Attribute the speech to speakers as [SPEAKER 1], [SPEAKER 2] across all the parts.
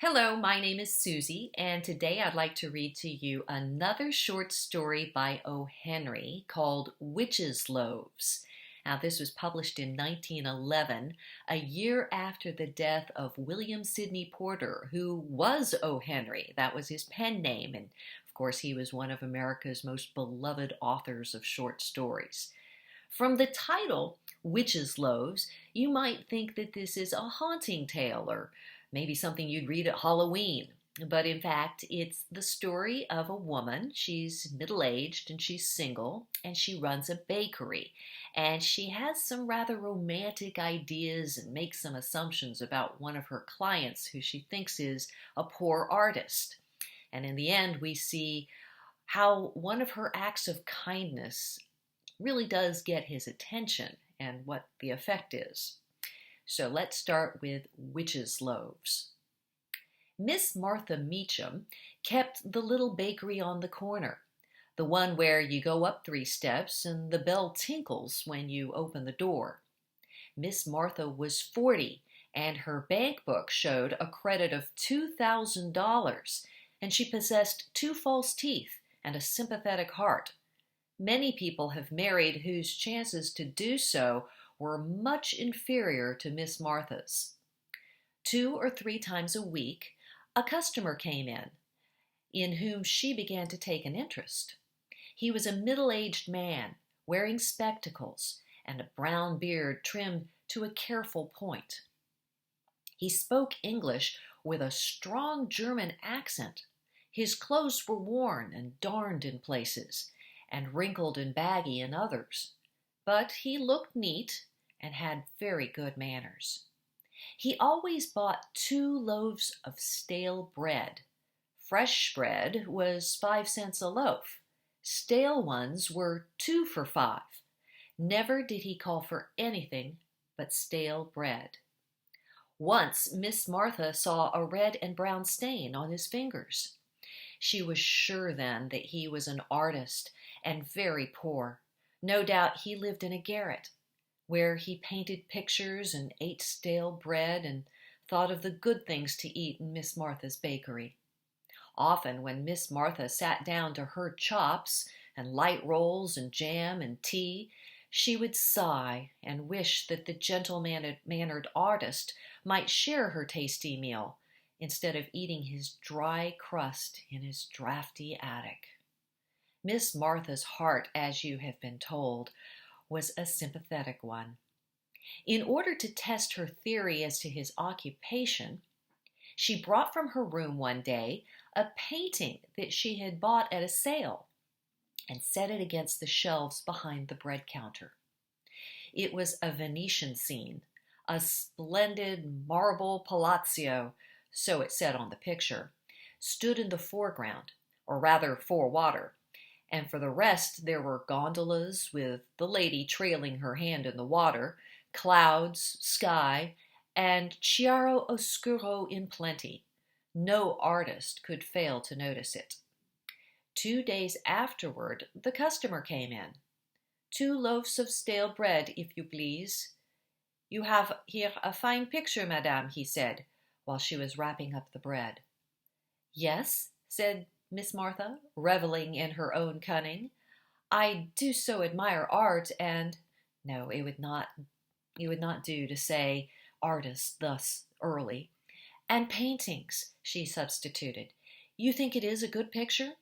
[SPEAKER 1] Hello, my name is Susie, and today I'd like to read to you another short story by O. Henry called Witches' Loaves. Now, this was published in 1911, a year after the death of William Sidney Porter, who was O. Henry. That was his pen name, and of course, he was one of America's most beloved authors of short stories. From the title, Witches' Loaves, you might think that this is a haunting tale or maybe something you'd read at Halloween. But in fact, it's the story of a woman. She's middle aged and she's single, and she runs a bakery. And she has some rather romantic ideas and makes some assumptions about one of her clients who she thinks is a poor artist. And in the end, we see how one of her acts of kindness really does get his attention and what the effect is. So let's start with Witches' Loaves. Miss Martha Meacham kept the little bakery on the corner, the one where you go up 3 steps and the bell tinkles when you open the door. Miss Martha was 40, and her bank book showed a credit of $2,000, and she possessed 2 false teeth and a sympathetic heart. Many people have married whose chances to do so were much inferior to Miss Martha's. 2 or 3 times a week, a customer came in whom she began to take an interest. He was a middle-aged man, wearing spectacles and a brown beard trimmed to a careful point. He spoke English with a strong German accent. His clothes were worn and darned in places, and wrinkled and baggy in others. But he looked neat and had very good manners. He always bought 2 loaves of stale bread. Fresh bread was 5 cents a loaf. Stale ones were 2 for 5. Never did he call for anything but stale bread. Once Miss Martha saw a red and brown stain on his fingers. She was sure then that he was an artist and very poor. No doubt he lived in a garret, where he painted pictures and ate stale bread and thought of the good things to eat in Miss Martha's bakery. Often when Miss Martha sat down to her chops and light rolls and jam and tea, she would sigh and wish that the gentle-mannered artist might share her tasty meal instead of eating his dry crust in his drafty attic. Miss Martha's heart, as you have been told, was a sympathetic one. In order to test her theory as to his occupation, she brought from her room one day a painting that she had bought at a sale and set it against the shelves behind the bread counter. It was a Venetian scene, a splendid marble palazzo, so it said on the picture, stood in the foreground, or rather forewater, and for the rest there were gondolas with the lady trailing her hand in the water, clouds, sky, and chiaro oscuro in plenty. No artist could fail to notice it. 2 days afterward, the customer came in. 2 loaves of stale bread, if you please. You have here a fine picture, madame, he said, while she was wrapping up the bread. Yes, said Miss Martha, reveling in her own cunning. I do so admire art, and no, it would not do to say artist thus early. And paintings, she substituted. You think it is a good picture?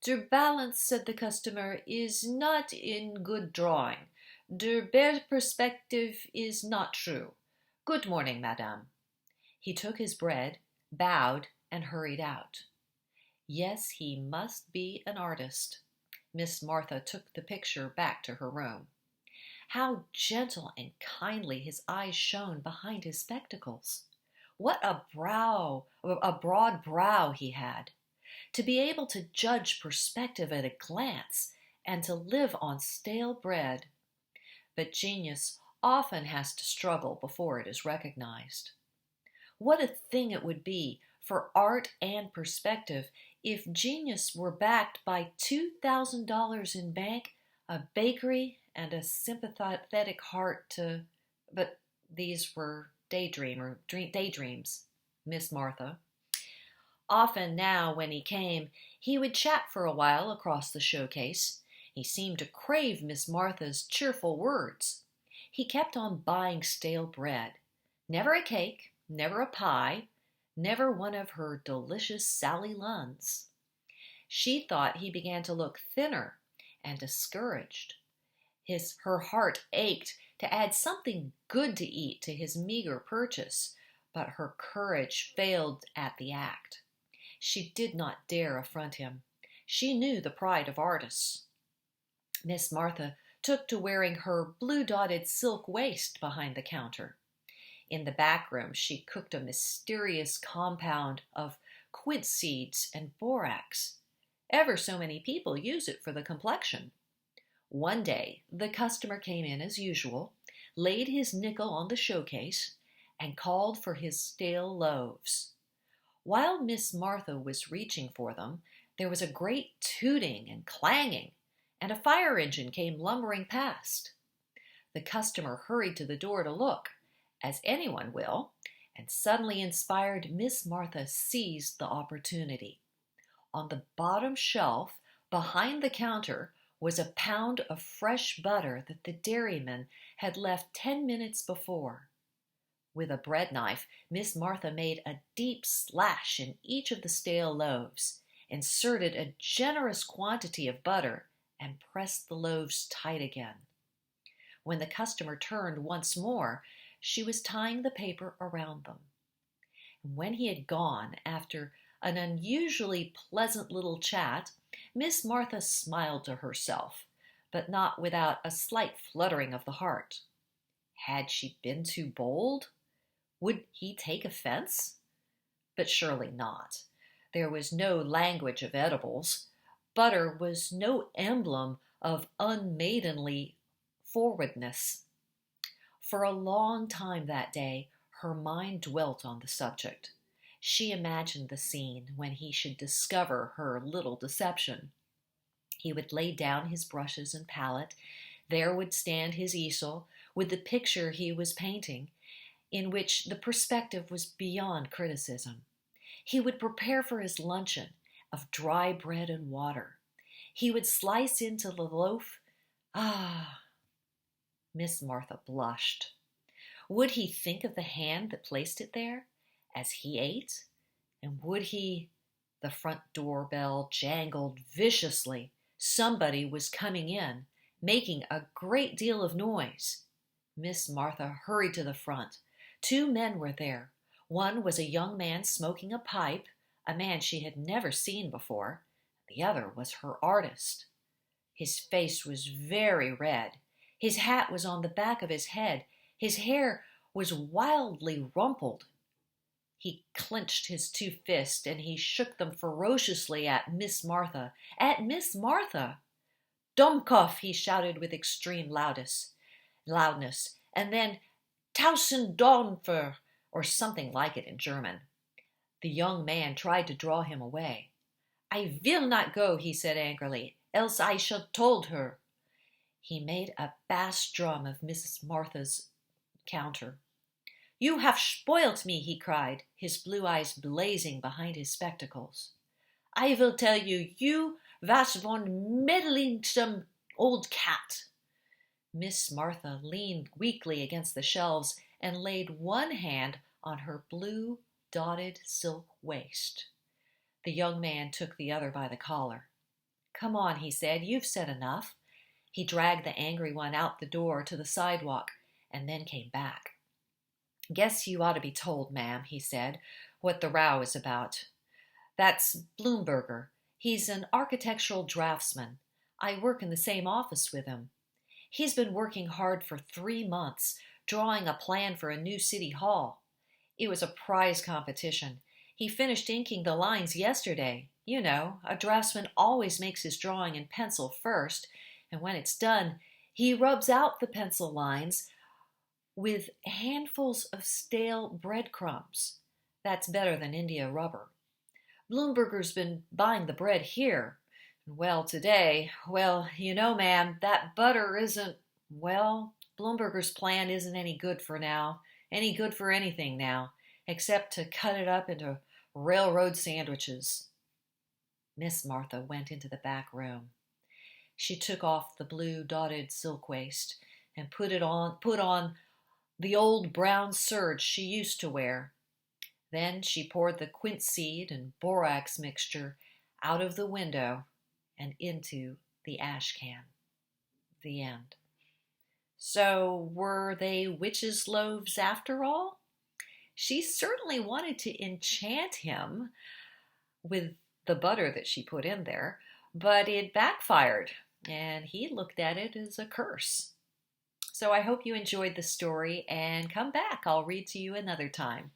[SPEAKER 1] Der balance, said the customer, is not in good drawing. Der bare perspective is not true. Good morning, madame. He took his bread, bowed, and hurried out. Yes, he must be an artist. Miss Martha took the picture back to her room. How gentle and kindly his eyes shone behind his spectacles. What a broad brow he had. To be able to judge perspective at a glance and to live on stale bread. But genius often has to struggle before it is recognized. What a thing it would be for art and perspective if genius were backed by $2,000 in bank, a bakery, and a sympathetic heart to... But these were daydreams. Miss Martha. Often now, when he came, he would chat for a while across the showcase. He seemed to crave Miss Martha's cheerful words. He kept on buying stale bread. Never a cake, never a pie, never one of her delicious Sally Lunns. She thought he began to look thinner and discouraged. Her heart ached to add something good to eat to his meager purchase, but her courage failed at the act. She did not dare affront him. She knew the pride of artists. Miss Martha took to wearing her blue-dotted silk waist behind the counter. In the back room, she cooked a mysterious compound of quince seeds and borax. Ever so many people use it for the complexion. One day, the customer came in as usual, laid his nickel on the showcase, and called for his stale loaves. While Miss Martha was reaching for them, there was a great tooting and clanging, and a fire engine came lumbering past. The customer hurried to the door to look, as anyone will, and suddenly inspired, Miss Martha seized the opportunity. On the bottom shelf, behind the counter, was a pound of fresh butter that the dairyman had left 10 minutes before. With a bread knife, Miss Martha made a deep slash in each of the stale loaves, inserted a generous quantity of butter, and pressed the loaves tight again. When the customer turned once more, she was tying the paper around them. And when he had gone, after an unusually pleasant little chat, Miss Martha smiled to herself, but not without a slight fluttering of the heart. Had she been too bold? Would he take offense? But surely not. There was no language of edibles. Butter was no emblem of unmaidenly forwardness. For a long time that day, her mind dwelt on the subject. She imagined the scene when he should discover her little deception. He would lay down his brushes and palette. There would stand his easel with the picture he was painting, in which the perspective was beyond criticism. He would prepare for his luncheon of dry bread and water. He would slice into the loaf. Miss Martha blushed. Would he think of the hand that placed it there as he ate? And would he... The front door bell jangled viciously. Somebody was coming in, making a great deal of noise. Miss Martha hurried to the front. 2 men were there. One was a young man smoking a pipe, a man she had never seen before. The other was her artist. His face was very red. His hat was on the back of his head. His hair was wildly rumpled. He clenched his 2 fists, and he shook them ferociously at Miss Martha. At Miss Martha! Dummkopf, he shouted with extreme loudness, and then Tausendonfer, or something like it in German. The young man tried to draw him away. I will not go, he said angrily, else I shall told her. He made a bass drum of Mrs. Martha's counter. You have spoilt me, he cried, his blue eyes blazing behind his spectacles. I will tell you, you was von meddlesome old cat. Miss Martha leaned weakly against the shelves and laid one hand on her blue dotted silk waist. The young man took the other by the collar. Come on, he said, you've said enough. He dragged the angry one out the door to the sidewalk and then came back. Guess you ought to be told, ma'am, he said, what the row is about. That's Bloomberger. He's an architectural draftsman. I work in the same office with him. He's been working hard for 3 months, drawing a plan for a new city hall. It was a prize competition. He finished inking the lines yesterday. You know, a draftsman always makes his drawing in pencil first, and when it's done, he rubs out the pencil lines with handfuls of stale breadcrumbs. That's better than India rubber. Bloomberger's been buying the bread here. Well, today, you know, ma'am, that butter isn't, Bloomberger's plan isn't any good for anything now. except to cut it up into railroad sandwiches. Miss Martha went into the back room. She took off the blue dotted silk waist and put on the old brown serge she used to wear. Then she poured the quince seed and borax mixture out of the window and into the ash can. The end. So, were they witches' loaves after all? She certainly wanted to enchant him with the butter that she put in there, but it backfired, and he looked at it as a curse. So I hope you enjoyed the story and come back. I'll read to you another time.